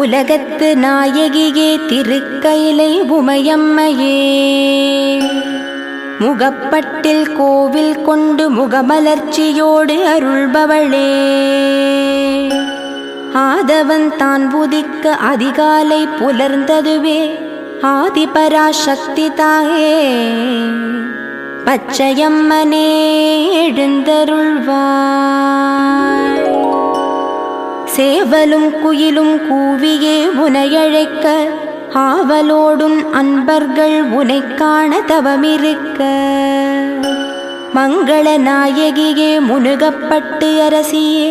உலகத்து நாயகியே திருக்கையிலை உமையம்மையே, முகப்பட்டில் கோவில் கொண்டு முகமலர்ச்சியோடு அருள்பவளே, ஆதவன் தான் புதிக்க அதிகாலை புலர்ந்ததுவே ஆதிபராசக்தி தாயே, பச்சையம்மனே எழுந்தருள்வாய். சேவலும் குயிலும் கூவியே உனையழைக்க, ஆவலோடும் அன்பர்கள் உனை காண தவமிருக்க, மங்கள நாயகியே முனுகப்பட்டு அரசியே,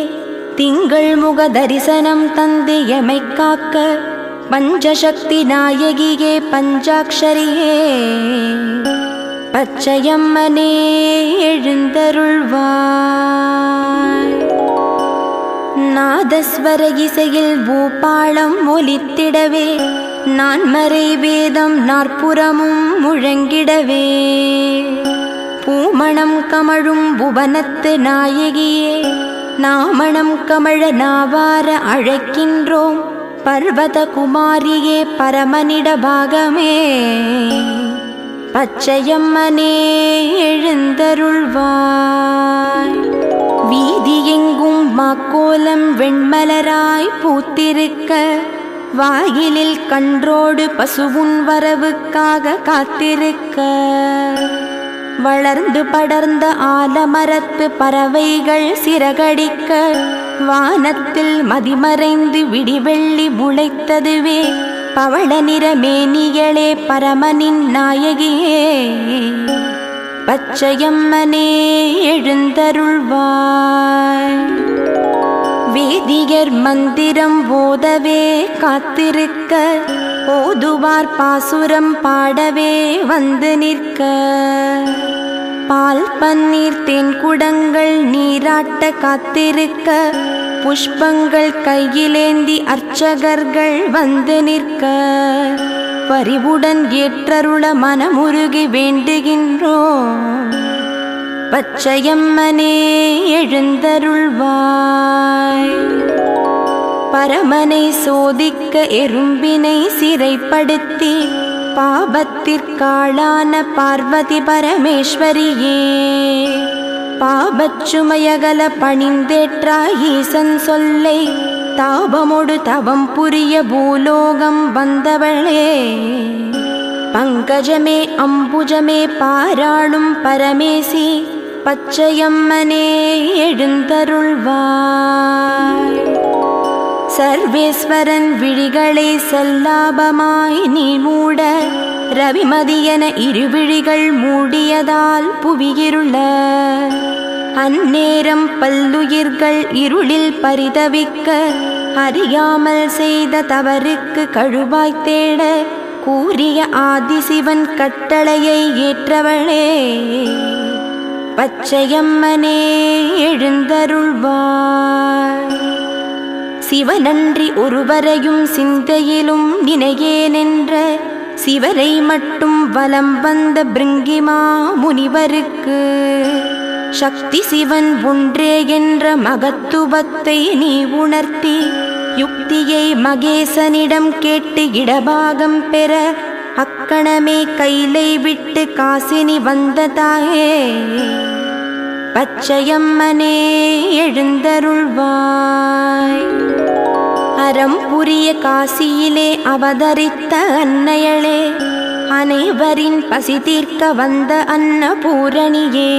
திங்கள் முக தரிசனம் தந்து எமை காக்க, பஞ்சசக்தி நாயகியே பஞ்சாக்ஷரியே, பச்சையம்மனே எழுந்தருள்வாய். நாதஸ்வர இசையில் பூபாளம் ஒலித்திடவே, நான்மறை வேதம் நாற்புறமும் முழங்கிடவே, பூமணம் கமழும் புவனத்து நாயகியே, நாமணம் கமழ நாவார அழைக்கின்றோம், பர்வத குமாரியே பரமனிட பாகமே, பச்சையம்மனே எழுந்தருள்வாய். வீதியெங்கும் மாக்கோலம் வெண்மலராய் பூத்திருக்க, வாயிலில் கன்றோடு பசுவுன் வரவுக்காக காத்திருக்க, வளர்ந்து படர்ந்த ஆலமரத்து பறவைகள் சிறகடிக்க, வானத்தில் மதிமறைந்து விடிவெள்ளி முளைத்ததுவே பவள நிற மேனியளே பரமனின் நாயகியே, பச்சையம்மனே எழுந்தருள்வாய். வேதியர் மந்திரம் ஓதவே காத்திருக்க, ஓதுவார் பாசுரம் பாடவே வந்து நிற்க, பால் பன்னீர் தேன் குடங்கள் நீராட்ட காத்திருக்க, புஷ்பங்கள் கையிலேந்தி அர்ச்சகர்கள் வந்து நிற்க, பரிவுடன் ஏற்றருள மனமுருகி வேண்டுகின்றோம், பச்சையம்மனே எழுந்தருள்வாய். பரமனை சோதிக்க எறும்பினை சிறைப்படுத்தி, பாபத்திற்காளான பார்வதி பரமேஸ்வரியே, பாபச்சுமையகல பணிந்தேற்றாய் ஈசன் சொல்லை, தாபமொடு தவம் புரிய பூலோகம் வந்தவளே, பங்கஜமே அம்புஜமே பாராளும் பரமேசி, பச்சையம்மனே எழுந்தருள்வாய். சர்வேஸ்வரன் விழிகளை செல்லாபமாய் நீ மூட, ரவிமதியன இருவிழிகள் மூடியதால் புவியிருள, அந்நேரம் பல்லுயிர்கள் இருளில் பரிதவிக்க, அறியாமல் செய்த தவறுக்கு கழுவாய் தேட, கூறிய ஆதிசிவன் கட்டளையை ஏற்றவளே, பச்சையம்மனே எழுந்தருள்வாய். சிவனன்றி ஒருவரையும் சிந்தையிலும் நினையேனென்ற, சிவரை மட்டும் வலம் வந்த பிருங்கிமா முனிவருக்கு, சக்தி சிவன் ஒன்றே என்ற மகத்துவத்தை நீ உணர்த்தி, யுக்தியை மகேசனிடம் கேட்டு இடபாகம் பெற, அக்கணமே கைலை விட்டு காசினி வந்த தாயே, பச்சையம்மனே எழுந்தருள்வாய். அறம் புரிய காசியிலே அவதரித்த அன்னையளே, அனைவரின் பசி தீர்க்க வந்த அன்னபூரணியே,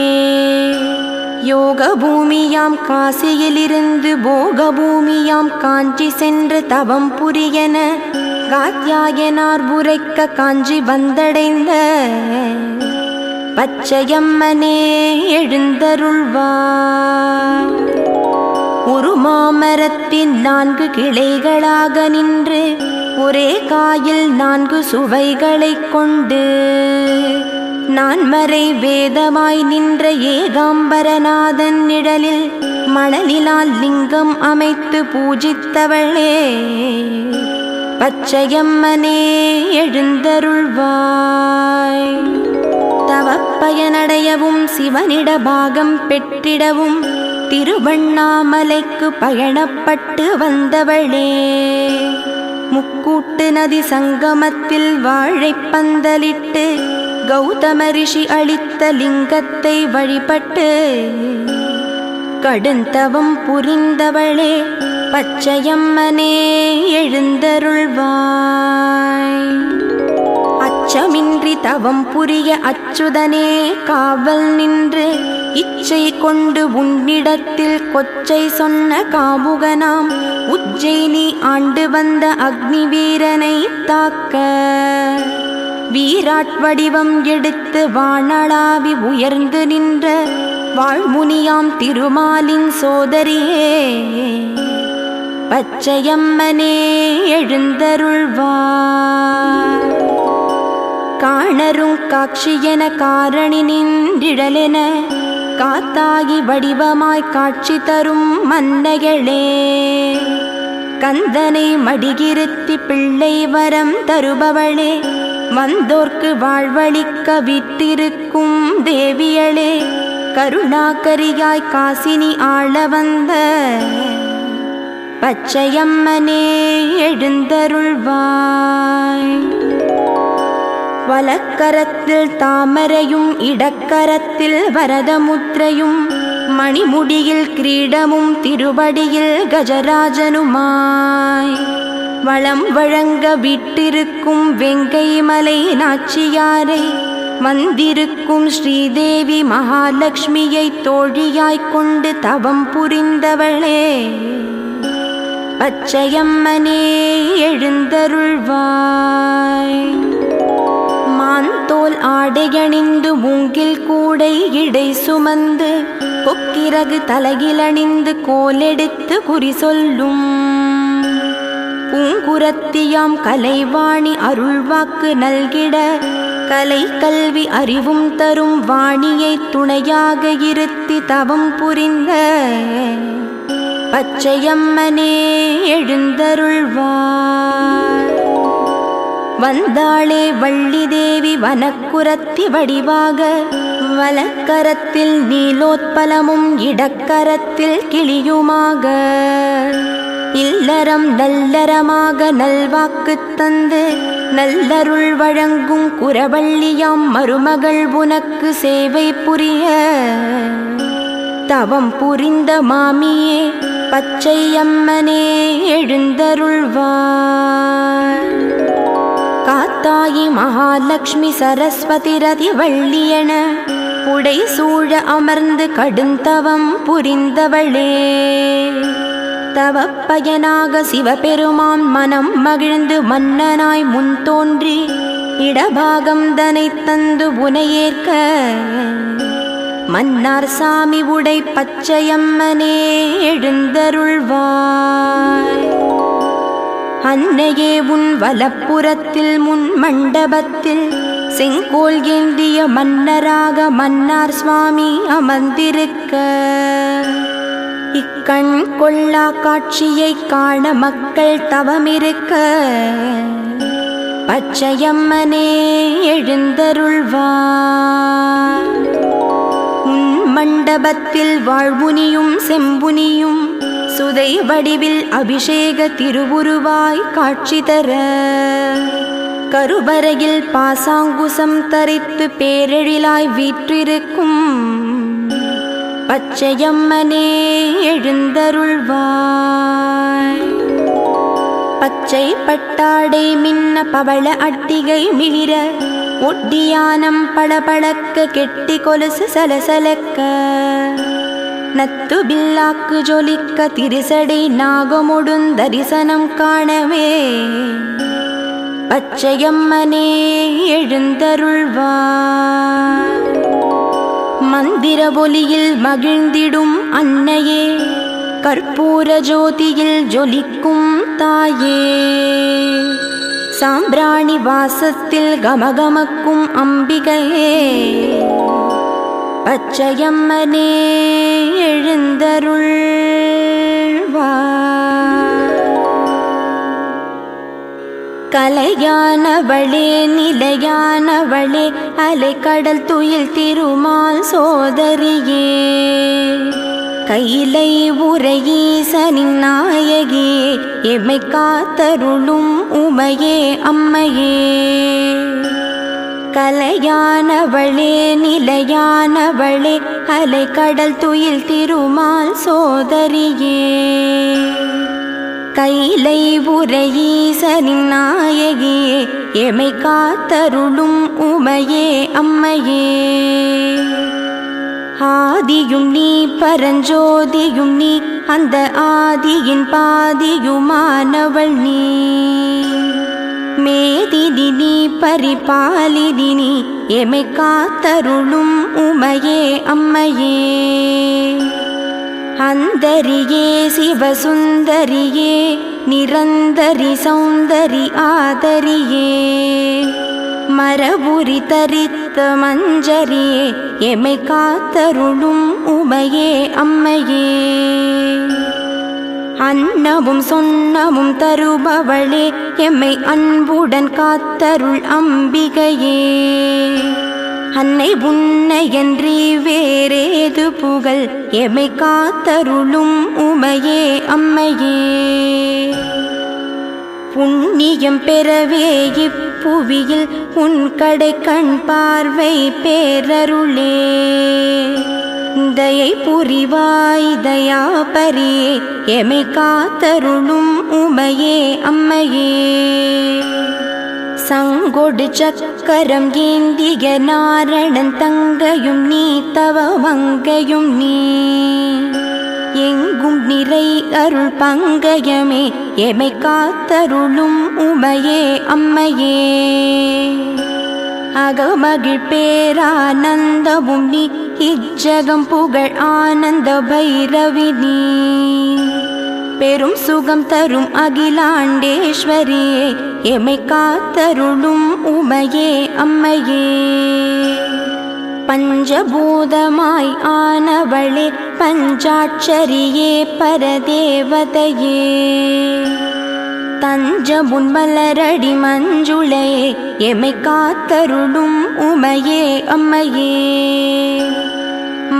யோக பூமியாம் காசியிலிருந்து போக பூமியாம் காஞ்சி சென்று தவம் புரியன, காத்யாயனார் உரைக்க காஞ்சி வந்தடைந்த, பச்சையம்மனே எழுந்தருள்வாய். ஒரு மாமரத்தின் 4 கிளைகளாக நின்று, ஒரே காயில் 4 சுவைகளைக் கொண்டு, நான்மறை வேதமாய் நின்ற ஏகாம்பரநாதன் நிழலில் மணலினால் லிங்கம் அமைத்து பூஜித்தவளே, பச்சையம்மனே எழுந்தருள்வாய். தவப்பயனடையவும் சிவனிட பாகம் பெற்றிடவும் திருவண்ணாமலைக்கு பயணப்பட்டு வந்தவளே, முக்கூட்டு நதி சங்கமத்தில் வாழைப்பந்தலிட்டு கௌதம ரிஷி அளித்த லிங்கத்தை வழிபட்டு கடுந்தவம் புரிந்தவளே, பச்சையம்மனே எழுந்தருள்வாய். அச்சமின்றி தவம் புரிய அச்சுதனே காவல் நின்று இச்சை கொண்டு உன்னிடத்தில் கொச்சை சொன்ன காமுகனாம் உஜ்ஜயினி ஆண்டு வந்த அக்னி வீரனை தாக்க வீராட் வடிவம் எடுத்து வானளாவி உயர்ந்து நின்ற வாழ்முனியாம் திருமாலின் சோதரியே, பச்சையம்மனே எழுந்தருள்வாய். காணரும் காட்சியென காரணி நின்றிடலென காத்தாகி வடிவமாய் காட்சி தரும் மன்னைகளே, கந்தனை மடிகிருத்தி பிள்ளை வரம் தருபவளே, வந்தோர்க்கு வாழ்வளிக்க விட்டிருக்கும் தேவியளே, கருணாகரியாய் காசினி ஆள வந்த பச்சையம்மனே எழுந்தருள்வாய். வலக்கரத்தில் தாமரையும் இடக்கரத்தில் வரதமுத்திரையும் மணிமுடியில் கிரீடமும் திருவடியில் கஜராஜனுமாய் வளம் வழங்க விட்டிருக்கும் வெங்கைமலை நாச்சியாரை வந்திருக்கும் ஸ்ரீதேவி மகாலட்சுமியை தோழியாய்க் கொண்டு தவம் புரிந்தவளே, பச்சையம்மனே எழுந்தருள்வாய். மாந்தோல் ஆடையணிந்து மூங்கில் கூடை இடை சுமந்து கொக்கிரகு தலையிலணிந்து கோலெடுத்து குறி சொல்லும் பூங்குரத்தியாம் கலைவாணி அருள்வாக்கு நல்கிட கலை கல்வி அறிவும் தரும் வாணியை துணையாக இருத்தி தவம் புரிந்த பச்சையம்மனே எழுந்தருள்வாய். வந்தாளே வள்ளி தேவி வனக்குரத்தி வடிவாக வலக்கரத்தில் நீலோத்பலமும் இடக்கரத்தில் கிளியுமாக இல்லறம் நல்லறமாக நல்வாக்கு தந்து நல்லருள் வழங்கும் குரவள்ளியாம் மருமகள் உனக்கு சேவை புரிய தவம் புரிந்த மாமியே, பச்சையம்மனே எழுந்தருள்வாய். காத்தாயி மகாலட்சுமி சரஸ்வதி ரதி வள்ளியென புடை சூழ அமர்ந்து கடுந்தவம் புரிந்தவளே, தவப்பயனாக சிவபெருமான் மனம் மகிழ்ந்து மன்னனாய் முன் தோன்றி இடபாகம் தனை தந்து உனையேற்க மன்னார் சாமி உடை பச்சையம்மனே எழுந்தருள்வாய். அன்னையே உன் வலப்புறத்தில் முன் மண்டபத்தில் செங்கோல் ஏந்திய மன்னராக மன்னார் சுவாமி அமர்ந்திருக்க இக்கண் கொள்ளா காட்சியை காண மக்கள் தவமிருக்க பச்சையம்மனே எழுந்தருள்வாய். உன் மண்டபத்தில் வாழ்வுனியும் செம்புனியும் சுதை வடிவில் அபிஷேக திருவுருவாய் காட்சி தர கருவறையில் பாசாங்குசம் தரித்து பேரெழிலாய் வீற்றிருக்கும் பச்சையம்மனே எழுந்தருள்வாய். பச்சை பட்டாடை மின்ன பவள அட்டிகை மிளிர ஒட்டியானம் பளபளக்க கெட்டி கொலுசு சலசலக்க நத்து பில்லாக்கு ஜொலிக்க திருசடை நாகமுடன் தரிசனம் காணவே பச்சையம்மனே எழுந்தருள்வாய். மந்திர ஒலியில் மகிழ்ந்திடும் அன்னையே, கற்பூர ஜோதியில் ஜொலிக்கும் தாயே, சாம்பிராணி வாசத்தில் கமகமக்கும் அம்பிகையே, பச்சையம்மனே எழுந்தருள்வாய். கலையானவளே நிலையானவளே அலைக்கடல் துயில் திருமால் சோதரியே கைலை உரையீசனின் நாயகியே எம்மை காத்தருளும் உமையே அம்மையே கலையானவளே நிலையானவளே அலைக்கடல் துயில் திருமால் சோதரியே கைலை உரையீசனின் நாயகியே எம்மை காத்தருளும் உமையே அம்மையே ஆதியும் நீ பரஞ்சோதியும் நீ அந்த ஆதியின் பாதியுமானவள் நீ மேதினி நீ பரிபாலினி நீ எம்மை காத்தருளும் உமையே அம்மையே அந்தரியே சிவசுந்தரியே நிரந்தரி சௌந்தரி ஆதரியே மரபுரி தரித்த மஞ்சரியே எம்மை காத்தருளும் உமையே அம்மையே அன்னமும் சொன்னமும் தருபவளே எம்மை அன்புடன் காத்தருள் அம்பிகையே அன்னை உன்னையன்றி வேறேது புகழ் எம்மை காத்தருளும் உமையே அம்மையே புண்ணியம் பெறவே இப்புவியில் உன் கடை கண் பார்வை பேரருளே தயை புரிவாய் தயாபரியே எம்மை காத்தருளும் உமையே அம்மையே சங்கொடு சக்கரம் ஏந்திய நாரணன் தங்கையும் நீ தவ மங்கையும் நீ எங்கும் நிறை அருள் பங்கயமே எம்மை காத்தருளும் உமையே அம்மையே அகமகிழ் பேரானந்தமும் நீ இஜ்ஜகம் புகழ் ஆனந்த பைரவி நீ பெரும் சுகம் தரும் அகிலாண்டேஸ்வரியே எம்மை காத்தருளும் உமையே அம்மையே பஞ்சபூதமாய் ஆனவளே பஞ்சாட்சரியே பரதேவதையே தஞ்சமுன் மலரடி மஞ்சுளையே எம்மை காத்தருளும் உமையே அம்மையே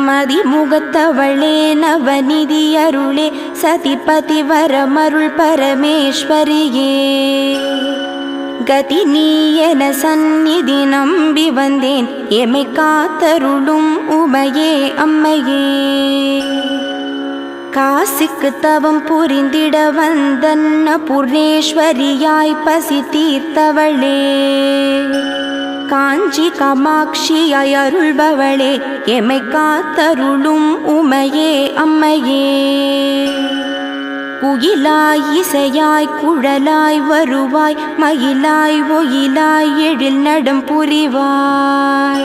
மதிமுகத்தவளே நவநிதி அருளே சதிபதி வரமருள் பரமேஸ்வரியே கதி நீ என சந்நிதி நம்பி வந்தேன் எம்மை காத்தருளும் உமையே அம்மையே காசிக்கு தவம் புரிந்திட வந்தன்ன பூர்ணேஸ்வரியாய் பசி தீர்த்தவளே காஞ்சி காமாட்சியாய் அருள்பவளே எம்மை காத்தருளும் உமையே அம்மையே குயிலாய் இசையாய் குழலாய் வருவாய் மயிலாய் ஒயிலாய் எழில் நடம் புரிவாய்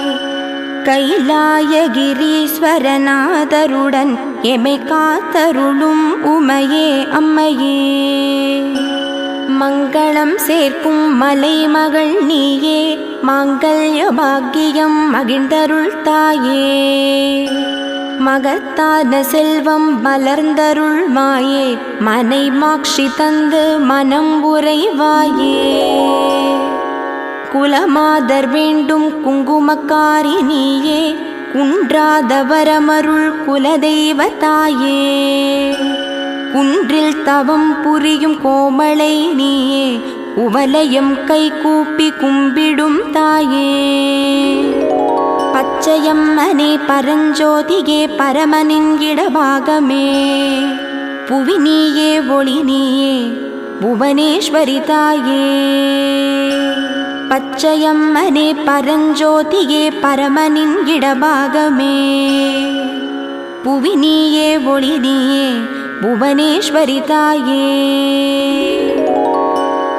கைலாயகிரீஸ்வரநாதருடன் எம்மை காத்தருளும் உமையே அம்மையே மங்களம் சேர்க்கும் மலைமகள் நீயே மாங்கல்ய பாக்கியம் மகிழ்ந்தருள் தாயே மகத்தான செல்வம் மலர்ந்தருள் மாயே மனை மாட்சி தந்து மனம் உறைவாயே குலமாதர் வேண்டும் குங்குமக்காரி நீயே குன்றாத வரமருள் குலதெய்வத்தாயே குன்றில் தவம் புரியும் கோமளை நீயே உவலயம் கை கூப்பி கும்பிடும் தாயே பச்சையம்மனே பரஞ்சோதியே பரமனின் இடபாகமே புவி நீயே ஒளி நீயே புவனேஸ்வரி தாயே பச்சையம்மனே பரஞ்சோதியே பரமனின் இடபாகமே புவி நீயே ஒளி நீயே புவனேஸ்வரி தாயே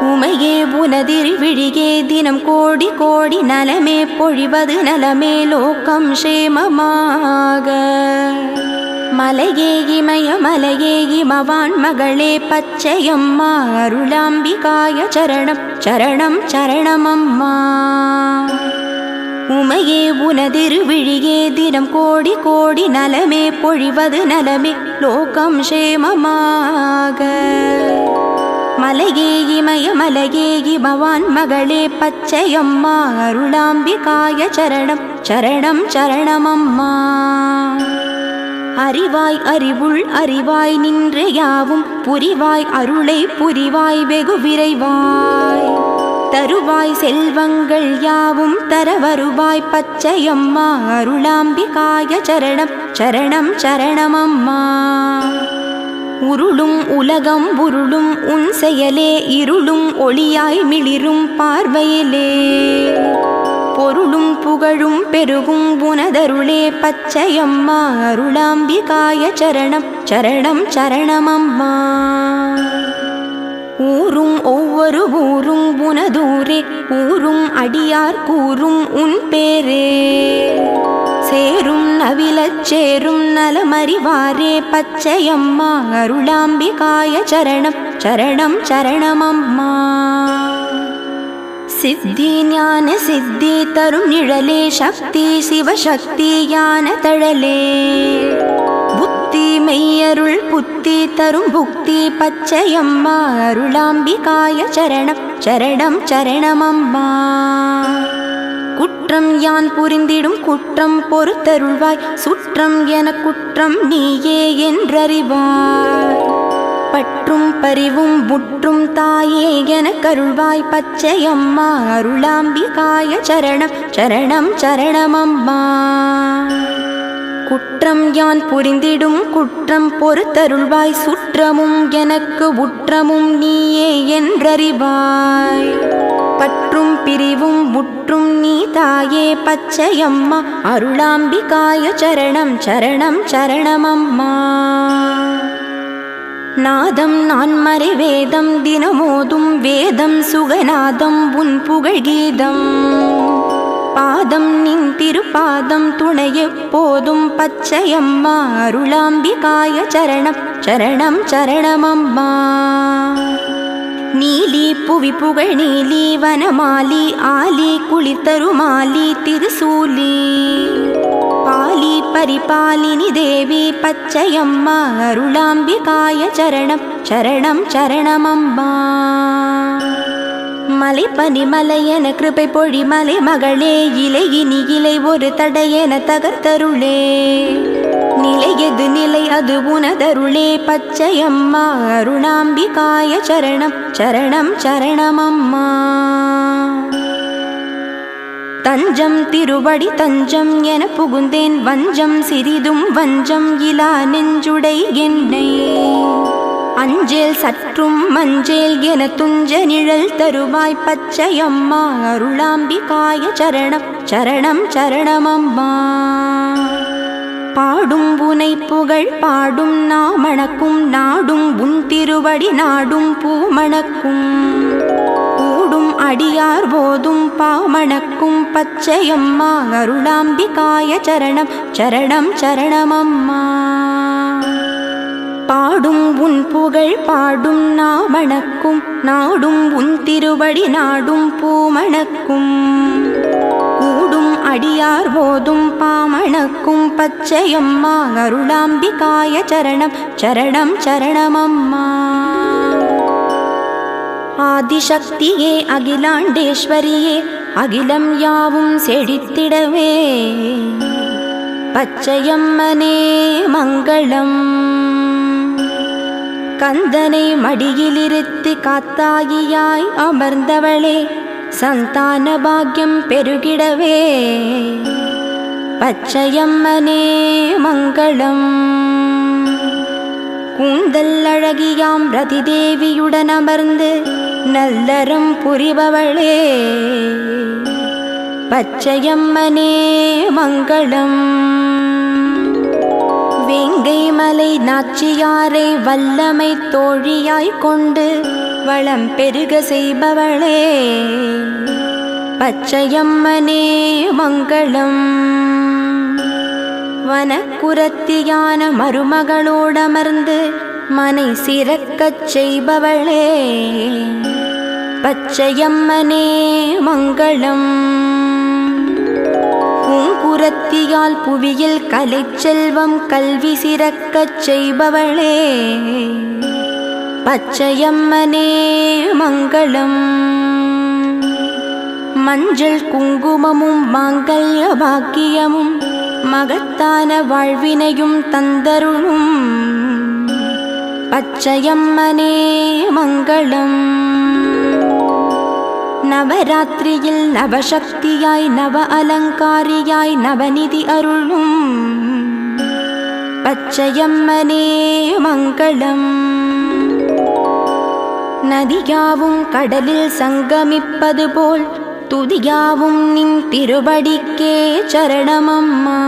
உமையே உனதிர் விழியே தினம் கோடி கோடி நலமே பொழிவது நலமே லோகம் சேமமாக மலையே இமய மலையே இமவான் மகளே பச்சையம்மா அருளாம்பிகாய சரணம் சரணம் சரணமம்மா உமையே உனதிரு விழியே தினம் கோடி கோடி நலமே பொழிவது நலமே லோகம் சேமமாக மலையே இமய மலையே இமவான் மகளே பச்சையம்மா அருளாம்பிகாய சரணம் சரணம் சரணமம்மா. அறிவாய் அறிவுள் அறிவாய் நின்று யாவும் புரிவாய் அருளை புரிவாய் வெகு விரைவாய் தருவாய் செல்வங்கள் யாவும் தர வருவாய் பச்சையம்மா அருளாம்பிகாய சரணம் சரணம் சரணமம்மா. உருளும் உலகம் உருளும் உன் செயலே இருளும் ஒளியாய் மிளிரும் பார்வையிலே பொருளும் புகழும் பெருகும் உனதருளே பச்சையம்மா அருளாம்பிகாய சரணம் சரணம் சரணமம்மா. ஊரும் ஒவ்வொரு ஊரும் உனதூரே ஊரும் அடியார் கூறும் உன் பேரே சேரும் நவிலச் சேரும் நலமறிவாரே பச்சையம்மா அருளாம்பிகாய சரணம் சரணம் சரணமம்மா. சித்தி ஞான சித்தி தரும் நிழலே சக்தி சிவசக்தி யான தழலே புத்தி மெய்யருள் புத்தி தரும் புக்தி பச்சையம்மா அருளாம்பிகாய சரணம் சரணம் சரணமம்மா. குற்றம் யான் புரிந்திடும் குற்றம் பொறுத்தருள்வாய் சுற்றம் என குற்றம் நீயே என்றறிவாய் பற்றும் பரிவும் முற்றும் தாயே என கருள்வாய் பச்சையம்மா அருளாம்பிகாய சரணம் சரணம் சரணமம்மா. குற்றம் யான் புரிந்திடும் குற்றம் பொறுத்தருள்வாய் சுற்றமும் எனக்கு உற்றமும் நீயே என்றறிவாய் பற்றும் பிரிவும் முற்றும் நீ தாயே பச்சையம்மா அருளாம்பிகாய சரணம் சரணம் சரணமம்மா. நாதம் நான்மறை வேதம் தினமோதும் வேதம் சுகநாதம் உன் புகழ் கீதம் பாதம் நின் திருப்பாதம் துணை எப்போதும் பச்சையம்மா அருளாம்பிகாய சரணம் சரணம் சரணமம்மா. நீலி புவி புகழ் நீலி வனமாலி ஆலி குளித்தருமாலி திருசூலி பாலி பரிபாலினி தேவி பச்சையம்மா அருளாம்பிகாய சரணம் சரணம் சரணமம்மா. மலை பனிமலை என கிருபை பொழி மலை மகளே இலை இனி இலை ஒரு தடையென தகர்த்தருளே நிலையது நிலை அது உனதருளே பச்சையம்மா அருளாம்பிகாய சரணம் சரணம் சரணமம்மா. தஞ்சம் திருவடி தஞ்சம் என புகுந்தேன் வஞ்சம் சிறிதும் வஞ்சம் இலா நெஞ்சுடை என்னை அஞ்சேல் சற்றும் மஞ்சேல் என துஞ்ச நிழல் தருவாய் பச்சையம்மா அருளாம்பிகாய சரணம் சரணம் சரணமம்மா. பாடும் உனை புகழ் பாடும் நாமணக்கும் நாடும் உன் திருவடி நாடும் பூமணக்கும் கூடும் அடியார் போதும் பாமணக்கும் பச்சையம்மா அருளாம்பிகாய சரணம் சரணம் சரணமம்மா. பாடும் உன் புகழ் பாடும் நாமணக்கும் நாடும் உன் திருவடி நாடும் பூமணக்கும் கூடும் அடியார் போதும் பாமணக்கும் பச்சையம்மா அருளாம்பிகாய சரணம் சரணம் சரணமம்மா. ஆதிசக்தியே அகிலாண்டேஸ்வரியே அகிலம் யாவும் செழித்திடவே பச்சையம்மனே மங்களம். கந்தனை மடியிலிருத்தி காத்தாயியாய் அமர்ந்தவளே சந்தான பாக்யம் பெருகிடவே பச்சையம்மனே மங்களம். கூந்தல் அழகியாம் ரதிதேவியுடன் அமர்ந்து நல்லறம் புரிபவளே பச்சையம்மனே மங்களம். வேங்கை மலை நாச்சியாரை வல்லமை தோழியாய் கொண்டு வளம் பெருக செய்பவளே பச்சையம்மனே மங்களம். வனக்குரத்தியான மருமகளோடமர்ந்து மனை சிறக்கச் செய்பவளே பச்சையம்மனே மங்களம். பூங்குரத்தியால் புவியில் கலைச்செல்வம் கல்வி சிறக்கச் செய்பவளே பச்சையம்மனே மங்களம். மஞ்சள் குங்குமமும் மாங்கல்ய பாக்கியமும் மகத்தான வாழ்வினையும் தந்தருளும் பச்சையம்மனே மங்களம். நவராத்திரியில் நவசக்தியாய் நவ அலங்காரியாய் நவநிதி அருளும் பச்சையம்மனே மங்களம். நதியாவும் கடலில் சங்கமிப்பது போல் துதியாவும் நின் திருவடிக்கே சரணமம்மா.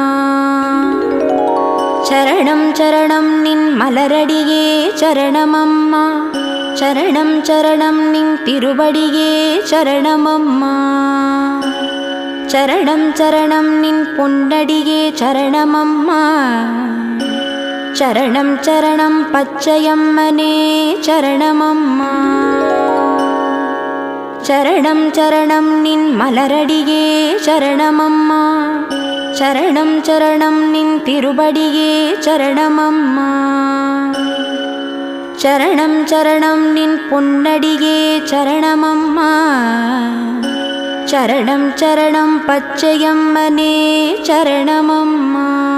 சரணம் சரணம் நின் மலரடியே சரணமம்மா. சரணம் சரணம் நின் திருவடியே சரணமம்மா. சரணம் சரணம் நின் பொன்னடியே சரணமம்மா. சரணம் சரணம் பச்சையம்மனே சரணமம்மா. சரணம் சரணம் நின் மலரடியே சரணமம்மா. சரணம் சரணம் நின் திருவடியே சரணமம்மா. சரணம் சரணம் நின் பொன்னடியே சரணமம்மா. சரணம் சரணம் பச்சையம்மனே சரணமம்மா.